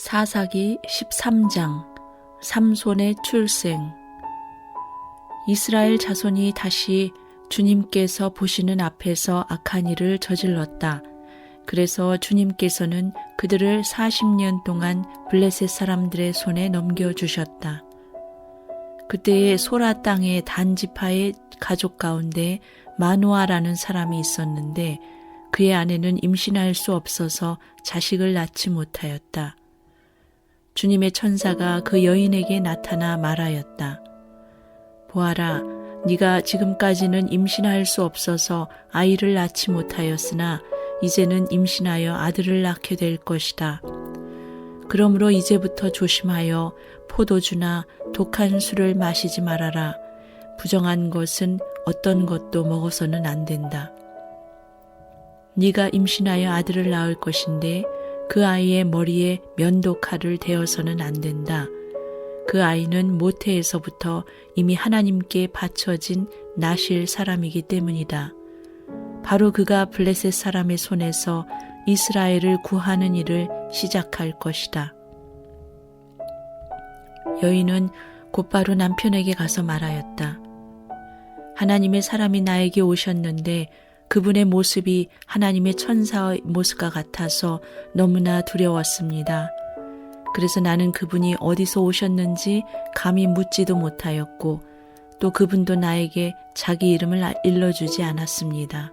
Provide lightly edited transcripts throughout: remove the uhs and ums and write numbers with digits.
사사기 13장 삼손의 출생. 이스라엘 자손이 다시 주님께서 보시는 앞에서 악한 일을 저질렀다. 그래서 주님께서는 그들을 40년 동안 블레셋 사람들의 손에 넘겨주셨다. 그때에 소라 땅의 단지파의 가족 가운데 마노아라는 사람이 있었는데 그의 아내는 임신할 수 없어서 자식을 낳지 못하였다. 주님의 천사가 그 여인에게 나타나 말하였다. 보아라, 네가 지금까지는 임신할 수 없어서 아이를 낳지 못하였으나 이제는 임신하여 아들을 낳게 될 것이다. 그러므로 이제부터 조심하여 포도주나 독한 술을 마시지 말아라. 부정한 것은 어떤 것도 먹어서는 안 된다. 네가 임신하여 아들을 낳을 것인데 그 아이의 머리에 면도칼을 대어서는 안 된다. 그 아이는 모태에서부터 이미 하나님께 바쳐진 나실 사람이기 때문이다. 바로 그가 블레셋 사람의 손에서 이스라엘을 구하는 일을 시작할 것이다. 여인은 곧바로 남편에게 가서 말하였다. 하나님의 사람이 나에게 오셨는데 그분의 모습이 하나님의 천사의 모습과 같아서 너무나 두려웠습니다. 그래서 나는 그분이 어디서 오셨는지 감히 묻지도 못하였고 또 그분도 나에게 자기 이름을 일러주지 않았습니다.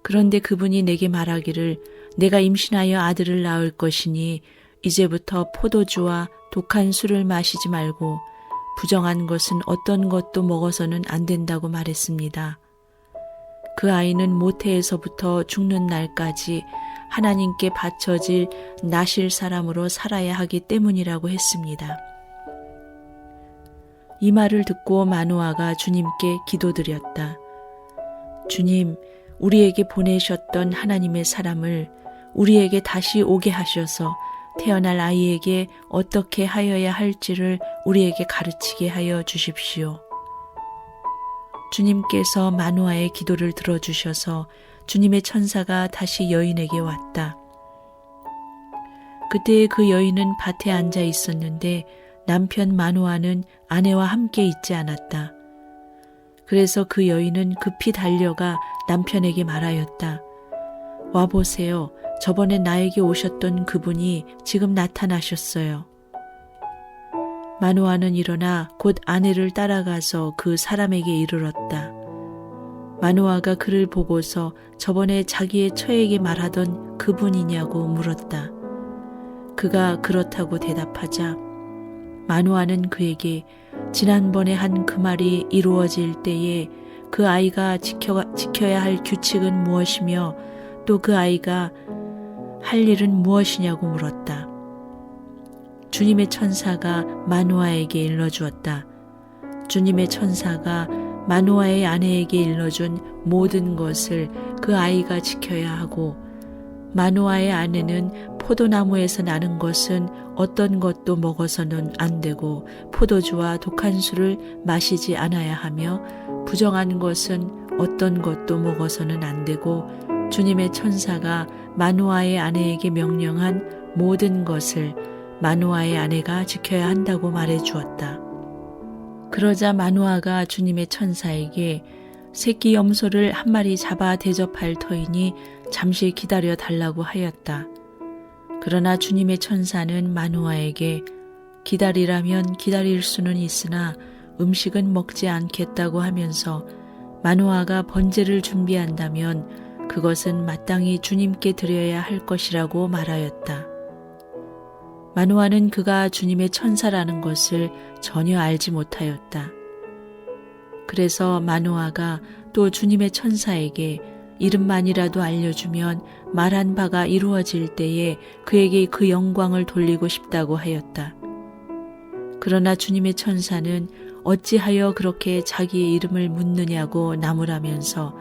그런데 그분이 내게 말하기를 내가 임신하여 아들을 낳을 것이니 이제부터 포도주와 독한 술을 마시지 말고 부정한 것은 어떤 것도 먹어서는 안 된다고 말했습니다. 그 아이는 모태에서부터 죽는 날까지 하나님께 바쳐질 나실 사람으로 살아야 하기 때문이라고 했습니다. 이 말을 듣고 마노아가 주님께 기도드렸다. 주님, 우리에게 보내셨던 하나님의 사람을 우리에게 다시 오게 하셔서 태어날 아이에게 어떻게 하여야 할지를 우리에게 가르치게 하여 주십시오. 주님께서 마노아의 기도를 들어주셔서 주님의 천사가 다시 여인에게 왔다. 그때 그 여인은 밭에 앉아 있었는데 남편 마노아는 아내와 함께 있지 않았다. 그래서 그 여인은 급히 달려가 남편에게 말하였다. 와보세요. 저번에 나에게 오셨던 그분이 지금 나타나셨어요. 마노아는 일어나 곧 아내를 따라가서 그 사람에게 이르렀다. 마노아가 그를 보고서 저번에 자기의 처에게 말하던 그분이냐고 물었다. 그가 그렇다고 대답하자 마노아는 그에게 지난번에 한 그 말이 이루어질 때에 그 아이가 지켜야 할 규칙은 무엇이며 또 그 아이가 할 일은 무엇이냐고 물었다. 주님의 천사가 마노아에게 일러주었다. 주님의 천사가 마노아의 아내에게 일러준 모든 것을 그 아이가 지켜야 하고 마노아의 아내는 포도나무에서 나는 것은 어떤 것도 먹어서는 안 되고 포도주와 독한 술을 마시지 않아야 하며 부정한 것은 어떤 것도 먹어서는 안 되고 주님의 천사가 마노아의 아내에게 명령한 모든 것을 마노아의 아내가 지켜야 한다고 말해 주었다. 그러자 마노아가 주님의 천사에게 새끼 염소를 한 마리 잡아 대접할 터이니 잠시 기다려 달라고 하였다. 그러나 주님의 천사는 마노아에게 기다리라면 기다릴 수는 있으나 음식은 먹지 않겠다고 하면서 마노아가 번제를 준비한다면 그것은 마땅히 주님께 드려야 할 것이라고 말하였다. 마노아는 그가 주님의 천사라는 것을 전혀 알지 못하였다. 그래서 마노아가 또 주님의 천사에게 이름만이라도 알려주면 말한 바가 이루어질 때에 그에게 그 영광을 돌리고 싶다고 하였다. 그러나 주님의 천사는 어찌하여 그렇게 자기의 이름을 묻느냐고 나무라면서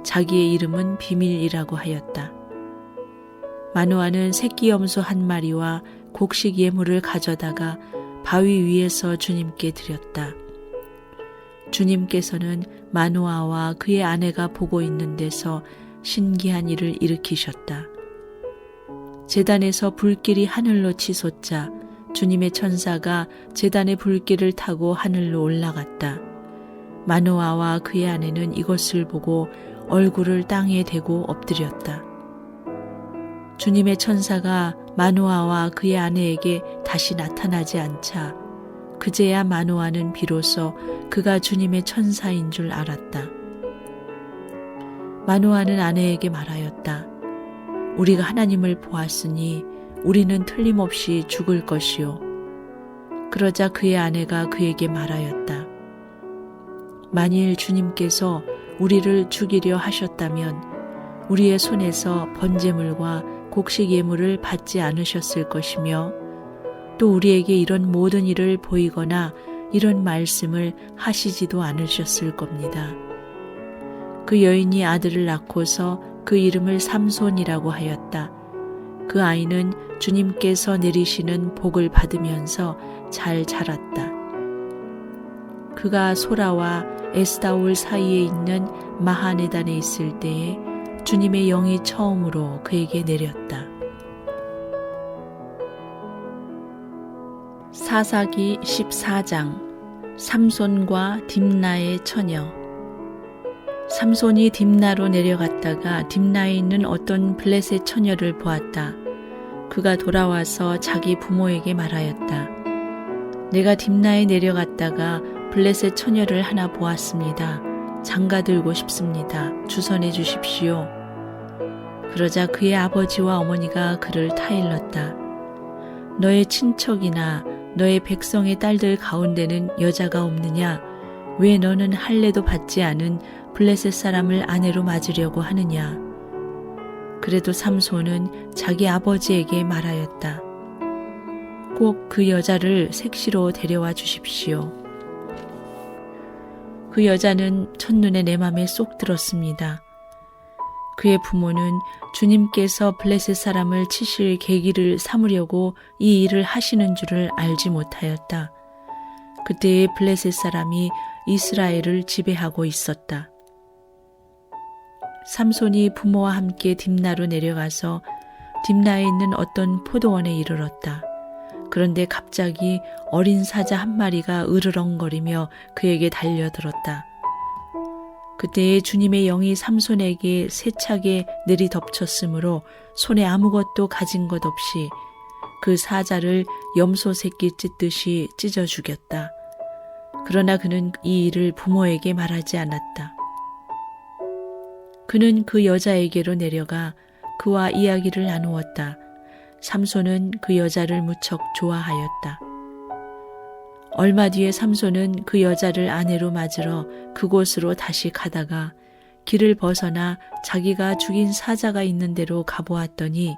자기의 이름은 비밀이라고 하였다. 마노아는 새끼 염소 한 마리와 곡식 예물을 가져다가 바위 위에서 주님께 드렸다. 주님께서는 마노아와 그의 아내가 보고 있는 데서 신기한 일을 일으키셨다. 제단에서 불길이 하늘로 치솟자 주님의 천사가 제단의 불길을 타고 하늘로 올라갔다. 마노아와 그의 아내는 이것을 보고 얼굴을 땅에 대고 엎드렸다. 주님의 천사가 마노아와 그의 아내에게 다시 나타나지 않자 그제야 마노아는 비로소 그가 주님의 천사인 줄 알았다. 마노아는 아내에게 말하였다. 우리가 하나님을 보았으니 우리는 틀림없이 죽을 것이요. 그러자 그의 아내가 그에게 말하였다. 만일 주님께서 우리를 죽이려 하셨다면 우리의 손에서 번제물과 곡식 예물을 받지 않으셨을 것이며 또 우리에게 이런 모든 일을 보이거나 이런 말씀을 하시지도 않으셨을 겁니다. 그 여인이 아들을 낳고서 그 이름을 삼손이라고 하였다. 그 아이는 주님께서 내리시는 복을 받으면서 잘 자랐다. 그가 소라와 에스다올 사이에 있는 마하네단에 있을 때에 주님의 영이 처음으로 그에게 내렸다. 사사기 14장 삼손과 딥나의 처녀. 삼손이 딥나로 내려갔다가 딥나에 있는 어떤 블레셋 처녀를 보았다. 그가 돌아와서 자기 부모에게 말하였다. 내가 딥나에 내려갔다가 블레셋 처녀를 하나 보았습니다. 장가들고 싶습니다. 주선해 주십시오. 그러자 그의 아버지와 어머니가 그를 타일렀다. 너의 친척이나 너의 백성의 딸들 가운데는 여자가 없느냐? 왜 너는 할례도 받지 않은 블레셋 사람을 아내로 맞으려고 하느냐? 그래도 삼손은 자기 아버지에게 말하였다. 꼭 그 여자를 색시로 데려와 주십시오. 그 여자는 첫눈에 내 맘에 쏙 들었습니다. 그의 부모는 주님께서 블레셋 사람을 치실 계기를 삼으려고 이 일을 하시는 줄을 알지 못하였다. 그때의 블레셋 사람이 이스라엘을 지배하고 있었다. 삼손이 부모와 함께 딥나로 내려가서 딥나에 있는 어떤 포도원에 이르렀다. 그런데 갑자기 어린 사자 한 마리가 으르렁거리며 그에게 달려들었다. 그때에 주님의 영이 삼손에게 세차게 내리덮쳤으므로 손에 아무것도 가진 것 없이 그 사자를 염소 새끼 찢듯이 찢어 죽였다. 그러나 그는 이 일을 부모에게 말하지 않았다. 그는 그 여자에게로 내려가 그와 이야기를 나누었다. 삼손은 그 여자를 무척 좋아하였다. 얼마 뒤에 삼손은 그 여자를 아내로 맞으러 그곳으로 다시 가다가 길을 벗어나 자기가 죽인 사자가 있는 데로 가보았더니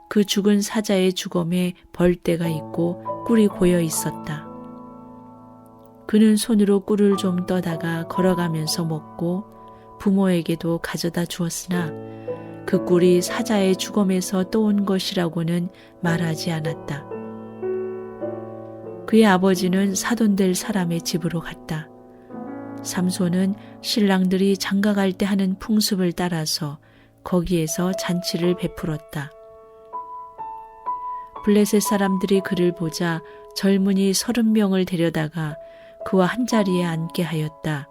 그 죽은 사자의 주검에 벌떼가 있고 꿀이 고여 있었다. 그는 손으로 꿀을 좀 떠다가 걸어가면서 먹고 부모에게도 가져다 주었으나 그 꿀이 사자의 주검에서 떠온 것이라고는 말하지 않았다. 그의 아버지는 사돈될 사람의 집으로 갔다. 삼손은 신랑들이 장가갈 때 하는 풍습을 따라서 거기에서 잔치를 베풀었다. 블레셋 사람들이 그를 보자 젊은이 30명을 데려다가 그와 한자리에 앉게 하였다.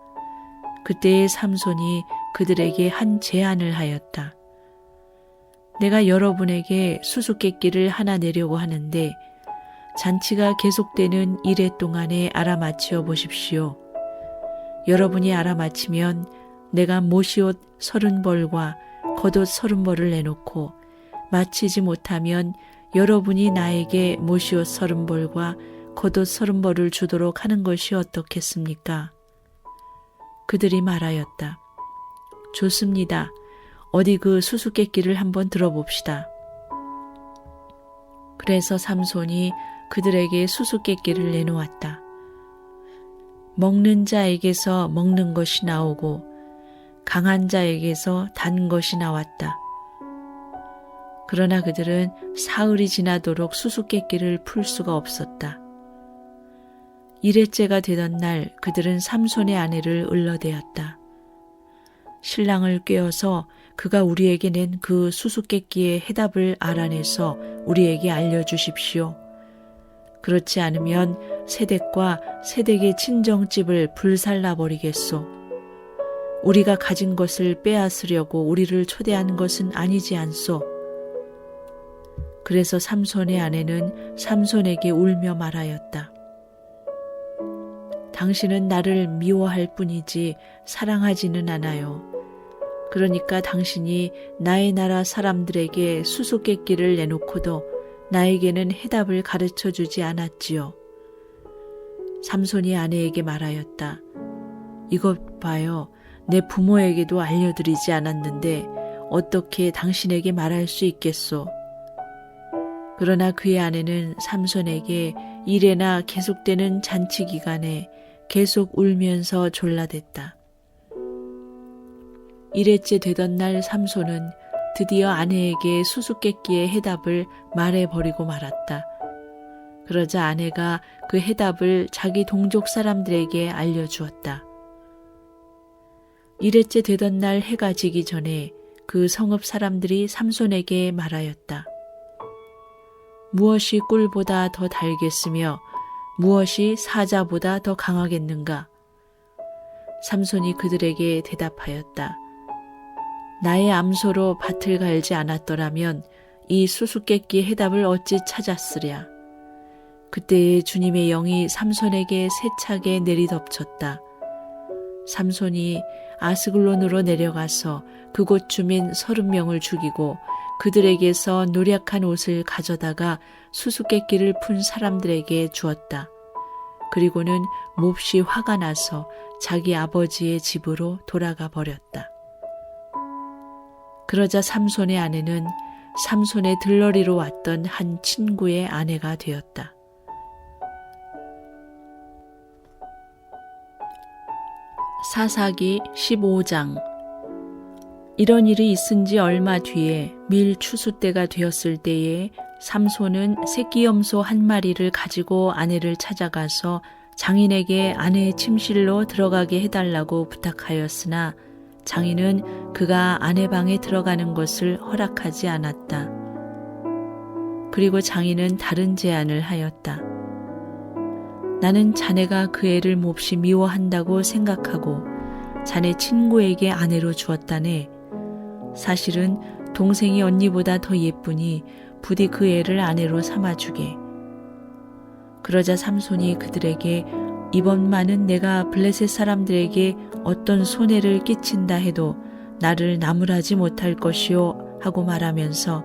그때의 삼손이 그들에게 한 제안을 하였다. 내가 여러분에게 수수께끼를 하나 내려고 하는데 잔치가 계속되는 이래 동안에 알아맞혀 보십시오. 여러분이 알아맞히면 내가 모시옷 30벌과 겉옷 30벌을 내놓고 마치지 못하면 여러분이 나에게 모시옷 30벌과 겉옷 30벌을 주도록 하는 것이 어떻겠습니까? 그들이 말하였다. 좋습니다. 어디 그 수수께끼를 한번 들어봅시다. 그래서 삼손이 그들에게 수수께끼를 내놓았다. 먹는 자에게서 먹는 것이 나오고 강한 자에게서 단 것이 나왔다. 그러나 그들은 사흘이 지나도록 수수께끼를 풀 수가 없었다. 일회째가 되던 날 그들은 삼손의 아내를 을러대었다. 신랑을 꿰어서 그가 우리에게 낸 그 수수께끼의 해답을 알아내서 우리에게 알려주십시오. 그렇지 않으면 세댁과 세댁의 친정집을 불살라버리겠소. 우리가 가진 것을 빼앗으려고 우리를 초대한 것은 아니지 않소. 그래서 삼손의 아내는 삼손에게 울며 말하였다. 당신은 나를 미워할 뿐이지 사랑하지는 않아요. 그러니까 당신이 나의 나라 사람들에게 수수께끼를 내놓고도 나에게는 해답을 가르쳐 주지 않았지요. 삼손이 아내에게 말하였다. 이것 봐요. 내 부모에게도 알려드리지 않았는데 어떻게 당신에게 말할 수 있겠소. 그러나 그의 아내는 삼손에게 이래나 계속되는 잔치 기간에 계속 울면서 졸라댔다. 일회째 되던 날 삼손은 드디어 아내에게 수수께끼의 해답을 말해버리고 말았다. 그러자 아내가 그 해답을 자기 동족 사람들에게 알려주었다. 일회째 되던 날 해가 지기 전에 그 성읍 사람들이 삼손에게 말하였다. 무엇이 꿀보다 더 달겠으며 무엇이 사자보다 더 강하겠는가? 삼손이 그들에게 대답하였다. 나의 암소로 밭을 갈지 않았더라면 이 수수께끼 해답을 어찌 찾았으랴. 그때에 주님의 영이 삼손에게 세차게 내리덮쳤다. 삼손이 아스글론으로 내려가서 그곳 주민 30명을 죽이고 그들에게서 노략한 옷을 가져다가 수수께끼를 푼 사람들에게 주었다. 그리고는 몹시 화가 나서 자기 아버지의 집으로 돌아가 버렸다. 그러자 삼손의 아내는 삼손의 들러리로 왔던 한 친구의 아내가 되었다. 사사기 15장. 이런 일이 있은 지 얼마 뒤에 밀 추수 때가 되었을 때에 삼손은 새끼 염소 한 마리를 가지고 아내를 찾아가서 장인에게 아내의 침실로 들어가게 해달라고 부탁하였으나 장인은 그가 아내 방에 들어가는 것을 허락하지 않았다. 그리고 장인은 다른 제안을 하였다. 나는 자네가 그 애를 몹시 미워한다고 생각하고 자네 친구에게 아내로 주었다네. 사실은 동생이 언니보다 더 예쁘니 부디 그 애를 아내로 삼아주게. 그러자 삼손이 그들에게 이번만은 내가 블레셋 사람들에게 어떤 손해를 끼친다 해도 나를 나무라지 못할 것이요 하고 말하면서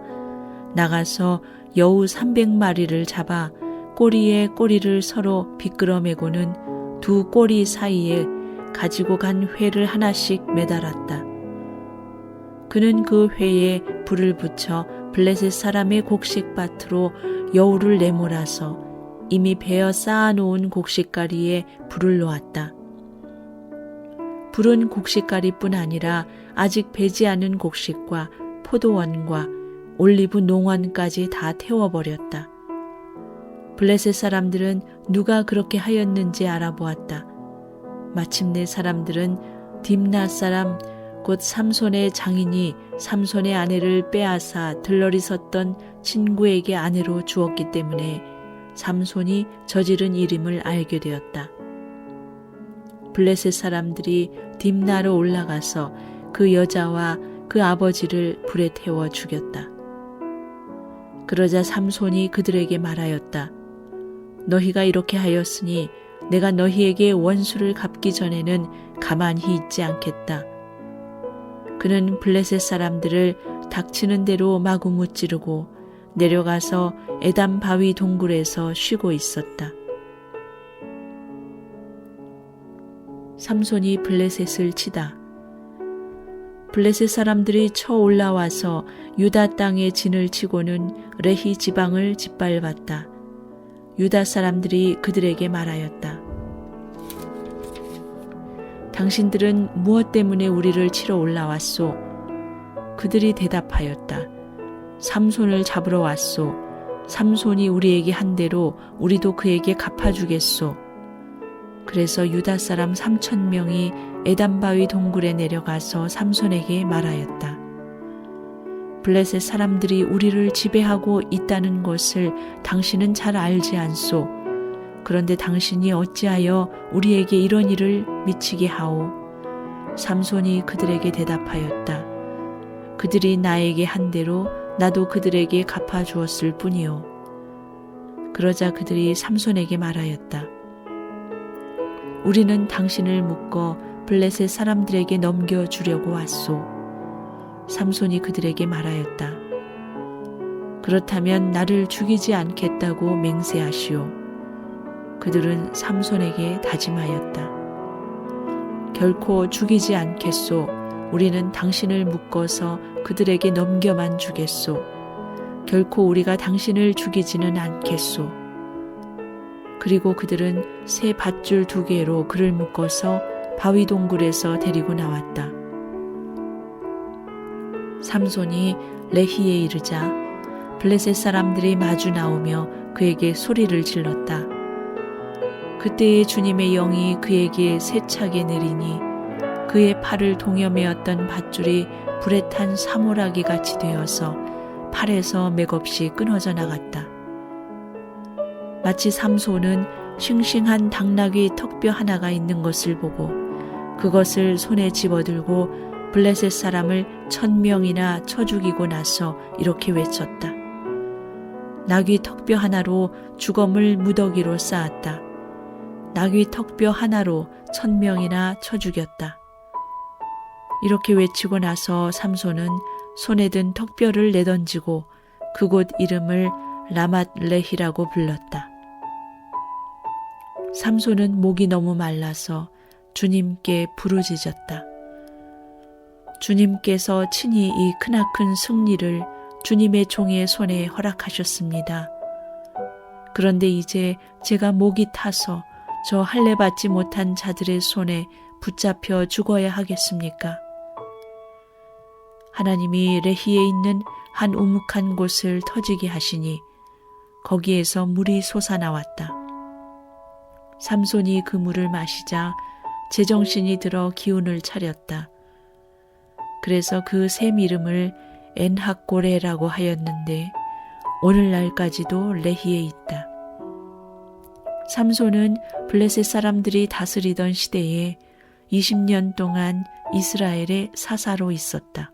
나가서 여우 300마리를 잡아 꼬리에 꼬리를 서로 비끄러매고는 두 꼬리 사이에 가지고 간 회를 하나씩 매달았다. 그는 그 회에 불을 붙여 블레셋 사람의 곡식밭으로 여우를 내몰아서 이미 베어 쌓아놓은 곡식가리에 불을 놓았다. 불은 곡식가리뿐 아니라 아직 배지 않은 곡식과 포도원과 올리브 농원까지 다 태워버렸다. 블레셋 사람들은 누가 그렇게 하였는지 알아보았다. 마침내 사람들은 딥나 사람 곧 삼손의 장인이 삼손의 아내를 빼앗아 들러리 섰던 친구에게 아내로 주었기 때문에 삼손이 저지른 일임을 알게 되었다. 블레셋 사람들이 딥나로 올라가서 그 여자와 그 아버지를 불에 태워 죽였다. 그러자 삼손이 그들에게 말하였다. 너희가 이렇게 하였으니 내가 너희에게 원수를 갚기 전에는 가만히 있지 않겠다. 그는 블레셋 사람들을 닥치는 대로 마구 무찌르고 내려가서 에담 바위 동굴에서 쉬고 있었다. 삼손이 블레셋을 치다. 블레셋 사람들이 쳐 올라와서 유다 땅에 진을 치고는 레히 지방을 짓밟았다. 유다 사람들이 그들에게 말하였다. 당신들은 무엇 때문에 우리를 치러 올라왔소? 그들이 대답하였다. 삼손을 잡으러 왔소. 삼손이 우리에게 한 대로 우리도 그에게 갚아주겠소. 그래서 유다 사람 3,000명이 에담바위 동굴에 내려가서 삼손에게 말하였다. 블레셋 사람들이 우리를 지배하고 있다는 것을 당신은 잘 알지 않소. 그런데 당신이 어찌하여 우리에게 이런 일을 미치게 하오? 삼손이 그들에게 대답하였다. 그들이 나에게 한 대로 나도 그들에게 갚아주었을 뿐이요. 그러자 그들이 삼손에게 말하였다. 우리는 당신을 묶어 블레셋 사람들에게 넘겨주려고 왔소. 삼손이 그들에게 말하였다. 그렇다면 나를 죽이지 않겠다고 맹세하시오. 그들은 삼손에게 다짐하였다. 결코 죽이지 않겠소. 우리는 당신을 묶어서 그들에게 넘겨만 주겠소. 결코 우리가 당신을 죽이지는 않겠소. 그리고 그들은 새 밧줄 2개로 그를 묶어서 바위 동굴에서 데리고 나왔다. 삼손이 레히에 이르자 블레셋 사람들이 마주 나오며 그에게 소리를 질렀다. 그때에 주님의 영이 그에게 세차게 내리니 그의 팔을 동여매었던 밧줄이 불에 탄 사모라기 같이 되어서 팔에서 맥없이 끊어져 나갔다. 마치 삼손은 싱싱한 당나귀 턱뼈 하나가 있는 것을 보고 그것을 손에 집어들고 블레셋 사람을 1000명이나 쳐 죽이고 나서 이렇게 외쳤다. 나귀 턱뼈 하나로 주검을 무더기로 쌓았다. 나귀 턱뼈 하나로 1000명이나 쳐 죽였다. 이렇게 외치고 나서 삼손은 손에 든 턱뼈를 내던지고 그곳 이름을 라맛레히라고 불렀다. 삼손은 목이 너무 말라서 주님께 부르짖었다. 주님께서 친히 이 크나큰 승리를 주님의 종의 손에 허락하셨습니다. 그런데 이제 제가 목이 타서 저 할례 받지 못한 자들의 손에 붙잡혀 죽어야 하겠습니까? 하나님이 레히에 있는 한 우묵한 곳을 터지게 하시니 거기에서 물이 솟아나왔다. 삼손이 그 물을 마시자 제정신이 들어 기운을 차렸다. 그래서 그 샘 이름을 엔학고레라고 하였는데 오늘날까지도 레히에 있다. 삼손은 블레셋 사람들이 다스리던 시대에 20년 동안 이스라엘의 사사로 있었다.